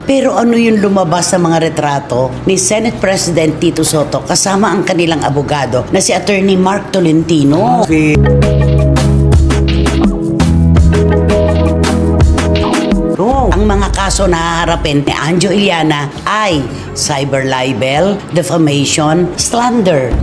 Pero ano yung lumabas sa mga retrato ni Senate President Tito Soto kasama ang kanilang abogado na si Attorney Mark Tolentino? Ang mga kaso na haharapin ni Anjo Iliana ay cyber libel, defamation, slander.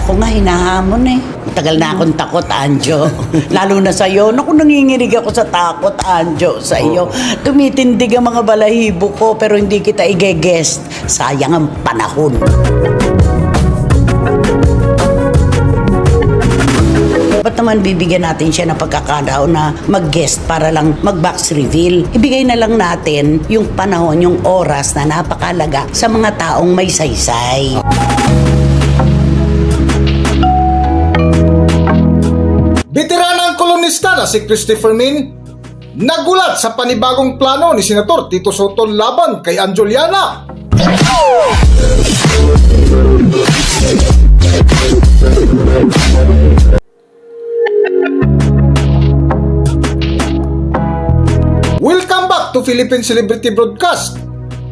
Ako nga hinahamon eh. Tagal na akong takot, Anjo. Lalo na sa'yo. Naku, nanginginig ako sa takot, Anjo, sa'yo. Tumitindig ang mga balahibo ko pero hindi kita i-guest. Sayang ang panahon. Ba't naman bibigyan natin siya ng pagkakataon na mag-guest para lang mag-box reveal? Ibigay na lang natin yung panahon, yung oras na napakalaga sa mga taong may saysay. Veteranang kolonista na si Christopher Min nagulat sa panibagong plano ni Senator Tito Soto laban kay Anjo Iliana. Welcome back to Philippine Celebrity Broadcast.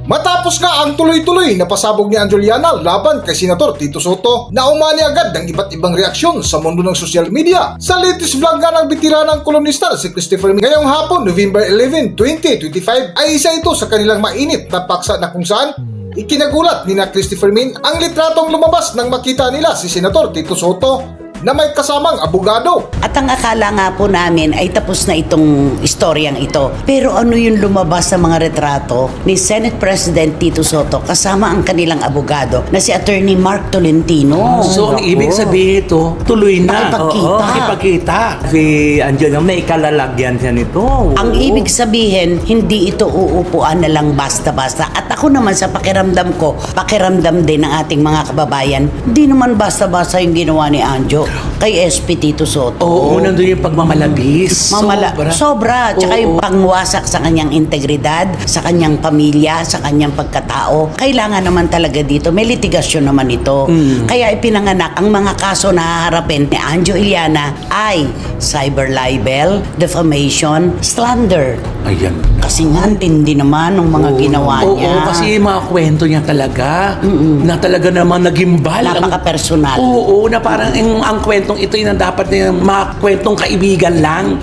Matapos nga ang tuloy-tuloy na pasabog ni Anjo Iliana laban kay Senator Tito Soto, na umani agad ng iba't ibang reaksyon sa mundo ng social media. Sa latest vlog nga ng bitiranang kolonista si Christopher Min ngayong hapon, November 11, 2025, ay isa ito sa kanilang mainit na paksa na kung saan ikinagulat ni na Christopher Min ang litratong lumabas nang makita nila si Senator Tito Soto na may kasamang abogado. At ang akala nga po namin ay tapos na itong istoryang ito. Pero ano yung lumabas sa mga retrato ni Senate President Tito Soto kasama ang kanilang abogado na si Attorney Mark Tolentino? So, ang ibig sabihin ito, tuloy na. Nakipagkita. Nakipagkita. Si Anjo may ikalalagyan siya nito. Ang ibig sabihin, hindi ito uupuan na lang basta-basta. At ako naman sa pakiramdam ko, pakiramdam din ng ating mga kababayan, hindi naman basta-basta yung ginawa ni Anjo kay SP Tito Soto. Oo, nandun yung pagmamalabis. Sobra. Tsaka yung pangwasak sa kanyang integridad, sa kanyang pamilya, sa kanyang pagkatao. Kailangan naman talaga dito, may litigasyon naman ito. Kaya ipinanganak ang mga kaso na haharapin ni Anjo Iliana ay cyber libel, defamation, slander. Ayan. Kasi nga, tindi naman ng mga ginawa niya. Oo, kasi yung mga kwento niya talaga, na talaga naman nagimbal. Napaka-personal. Oo, na parang ang kwentong ito yung dapat na mga kwentong kaibigan lang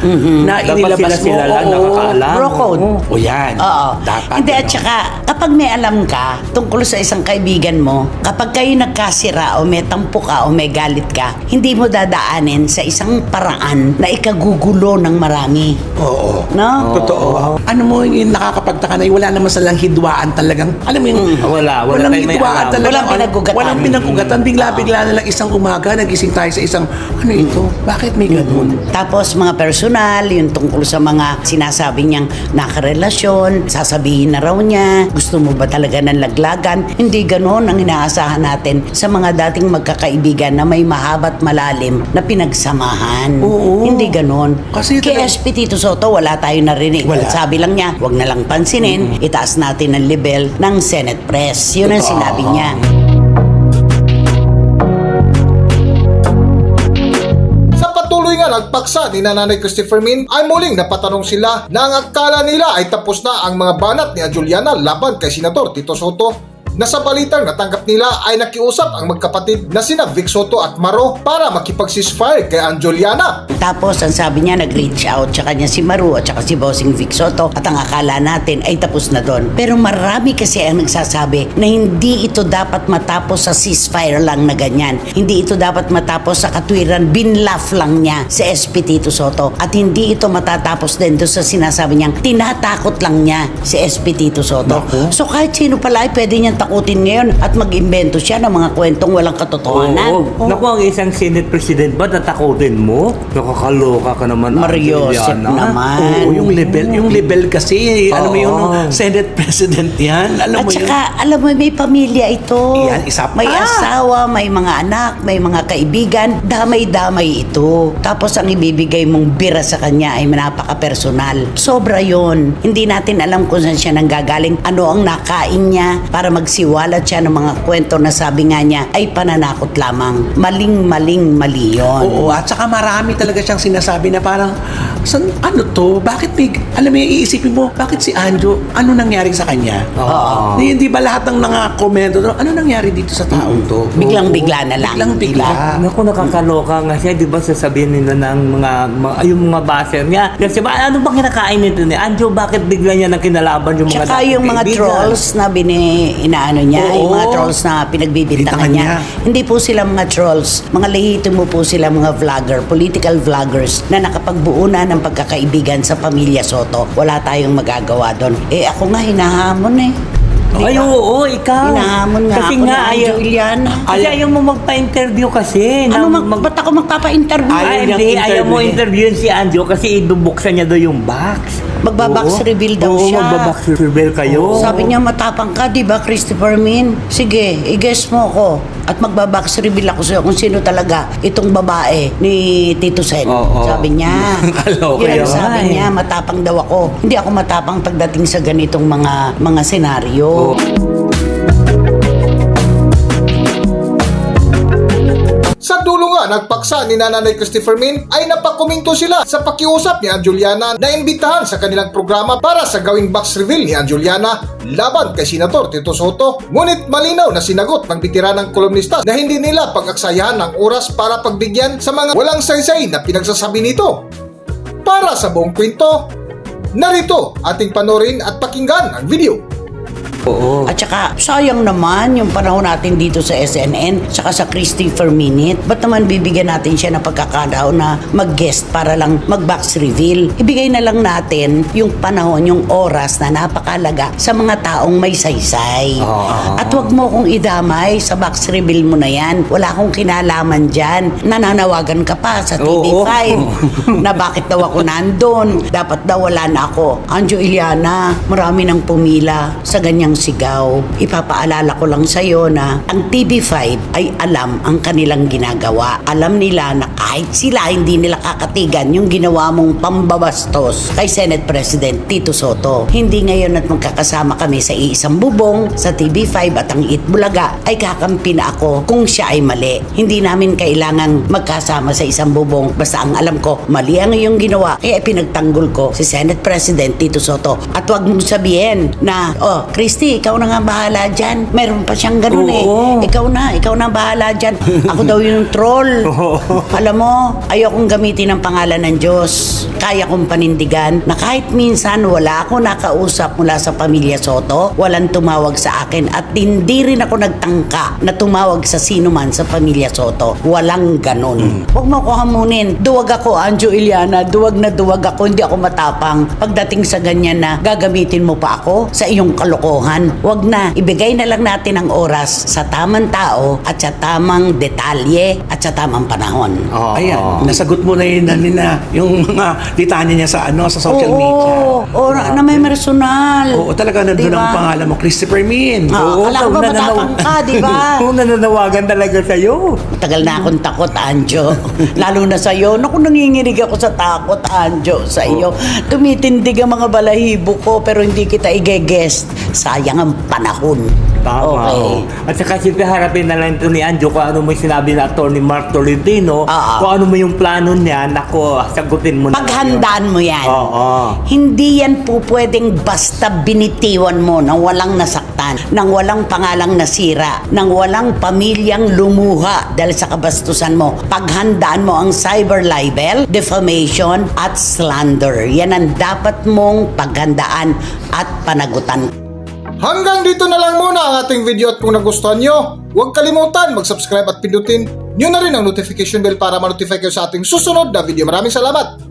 na inilabas mo. Sila lang nakakaalam. Bro code. O yan. Oo. Dapat. Hindi, at saka, kapag may alam ka tungkol sa isang kaibigan mo, kapag kayo nagkasira o may tampo ka o may galit ka, hindi mo dadaanin sa isang paraan na ikagugulo ng marami. Oo. No? Totoo. Ano mo yung nakakapagtaka na wala naman silang hidwaan talagang, alam mo yung, walang kayo may hidwaan alam. talaga. Walang pinagugatan. Walang pinagugatan. Bigla na lang isang umaga, nagising tayo sa isang, ano ito? Bakit may ganun? Tapos mga personal, yung tungkol sa mga sinasabi niyang nakarelasyon, sasabihin na raw niya, gusto mo ba talaga ng laglagan? Hindi ganon ang inaasahan natin sa mga dating magkakaibigan na may mahabat malalim na pinagsamahan. Oo. Hindi ganon. Kasi Kay talaga- SP Tito Soto, wala tayo narinig. Wala. At sabi lang niya, wag na lang pansinin, itaas natin ang level ng Senate Press. Yun ang Totoo. sinabi niya. Patuloy nga nagpaksa ni Nanay Christopher Min ay muling napatanong sila na ang akala nila ay tapos na ang mga banat ni Anjo Iliana laban kay Senator Tito Soto, na sa balitang natanggap nila ay nakiusap ang magkapatid na sina Vic Soto at Maro para makipag-ceasefire kay Anjo Iliana. Tapos ang sabi niya, nag-reach out sa kanya si Maru at saka si Bossing Vic Soto at ang akala natin ay tapos na doon. Pero marami kasi ang nagsasabi na hindi ito dapat matapos sa ceasefire lang na ganyan. Hindi ito dapat matapos sa katwiran, binlaugh lang niya si SP Tito Soto. At hindi ito matatapos din doon sa sinasabi niyang tinatakot lang niya si SP Tito Soto. Naku. So kahit sino pala ay pwede niyang takutin ngayon at mag-imbento siya ng mga kwentong walang katotohanan. Oo. Naku, ang isang Senate President ba natakutin mo? Nakakaloka ka naman. Mario Joseph naman. Oo, yung level kasi, alam mo yun, Senate President yan. Alam At mo yun. saka, alam mo, may pamilya ito. Yan, isa pa. May asawa, may mga anak, may mga kaibigan. Damay-damay ito. Tapos ang ibibigay mong bira sa kanya ay napaka-personal. Sobra yon. Hindi natin alam kung saan siya nanggagaling, ano ang nakain niya para mag nagsiwalat siya ng mga kwento na sabi nga niya ay pananakot lamang. Mali yun. Oo, at saka marami talaga siyang sinasabi na parang, ano to? Bakit alam mo, iisipin mo, bakit si Anjo, ano nangyari sa kanya? Oo. Hindi ba lahat ng mga komento, ano nangyari dito sa taong to? Biglang-bigla na lang. Biglang-bigla. Naku, nakakaloka nga siya, di ba sasabihin nila ng yung mga baser niya. Kasi ba, ano bang kinakain nito ni Anjo? Bakit bigla niya nang kinalaban yung mga Tsaka dating yung mga kaibigan? trolls na inaano niya, Oo. yung mga trolls na pinagbibintangan Bintangan niya. niya. Hindi po sila mga trolls. Mga lehitimo po sila mga vlogger, political vloggers na nakapagbuo na ng pagkakaibigan sa pamilya Soto. Wala tayong magagawa doon. Ako nga hinahamon eh. Di Ay, ba? oo, ikaw. Hinahamon nga kasi ako nga, ni Anjo Iliana. Kasi ayaw mo magpa-interview kasi. Ba't ako magpapa-interview? Ayaw Ay, niyang hindi. Ayaw mo interview interviewin si Anjo kasi ibubuksan niya daw yung box. Magbabox Oo. reveal daw Oo, siya. magbabox reveal kayo. Sabi niya matapang ka, di ba, Christopher Min? Sige, i-guess mo ko. At magbabox reveal ako sa'yo kung sino talaga itong babae ni Tito Sen. Oo. Sabi niya. Kaloka Yun ang yun. sabi niya, matapang daw ako. Hindi ako matapang pagdating sa ganitong mga senaryo. Sa dulo nga, nagpaksa ni Nanay Christopher Min ay napakominto sila sa pakiusap ni Anjuliana na imbitahan sa kanilang programa para sa gawing box reveal ni Anjuliana laban kay Senator Tito Soto. Ngunit malinaw na sinagot ng bitiranang kolumnista na hindi nila pag-aksayahan ng oras para pagbigyan sa mga walang saysay na pinagsasabi nito. Para sa buong kwento, narito ating panorin at pakinggan ang video. Oo. At saka, sayang naman yung panahon natin dito sa SNN, saka sa Christopher Minute. Ba't naman bibigyan natin siya ng pagkakataon na mag-guest para lang mag-box reveal? Ibigay na lang natin yung panahon, yung oras na napakalaga sa mga taong may saysay. At wag mo kong idamay sa box reveal mo na yan. Wala akong kinalaman dyan. Nananawagan ka pa sa TV5 na bakit daw ako nandun. Dapat daw wala na ako. Anjo Iliana, marami nang pumila sa ganyang sigaw. Ipapaalala ko lang sa'yo na ang TV5 ay alam ang kanilang ginagawa. Alam nila na kahit sila hindi nila kakatigan yung ginawa mong pambabastos kay Senate President Tito Soto. Hindi ngayon at magkakasama kami sa iisang bubong sa TV5 at ang Itbulaga ay kakampi na ako kung siya ay mali. Hindi namin kailangang magkasama sa isang bubong basta ang alam ko mali ang iyong ginawa kaya pinagtanggol ko si Senate President Tito Soto. At wag mong sabihin na Christy, ikaw na nga bahala dyan. Meron pa siyang ganun Ikaw na bahala dyan. Ako daw yung troll. Alam mo, ayokong gamitin ang pangalan ng Diyos. Kaya kong panindigan na kahit minsan wala ako nakausap mula sa pamilya Soto, walang tumawag sa akin at hindi rin ako nagtangka na tumawag sa sino man sa pamilya Soto. Walang ganun. Huwag mo ko hamunin. Duwag ako, Anjo Iliana. Duwag na duwag ako. Hindi ako matapang. Pagdating sa ganyan na gagamitin mo pa ako sa iyong kalokohan. Wag na. Ibigay na lang natin ang oras sa tamang tao at sa tamang detalye at sa tamang panahon. Ayan, nasagot mo na yun yung mga litanya niya sa social media. Oo, na may personal. Oo, talaga nandun Diba? ang pangalan mo, Christopher Min. Akala ko ba matapang ka, di ba? Kung nananawagan talaga sa'yo. Tagal na akong takot, Anjo. Lalo na sa'yo. Naku, nanginginig ako sa takot, Anjo, sa iyo. Tumitindig ang mga balahibo ko pero hindi kita i-guest. Sayang ang panahon. Tama. Okay. At saka siyempre harapin na lang ito ni Anjo kung ano mo yung sinabi na Atty. Mark Tolentino. Kung ano mo yung plano niya, nako, sagutin mo na. Paghandaan mo yan. Oo. Hindi yan po pwedeng basta binitiwan mo nang walang nasaktan, nang walang pangalang nasira, nang walang pamilyang lumuha dahil sa kabastusan mo. Paghandaan mo ang cyber libel, defamation, at slander. Yan ang dapat mong paghandaan at panagutan. Hanggang dito na lang muna ang ating video at kung nagustuhan nyo, huwag kalimutan mag-subscribe at pindutin nyo na rin ang notification bell para ma-notify kayo sa ating susunod na video. Maraming salamat!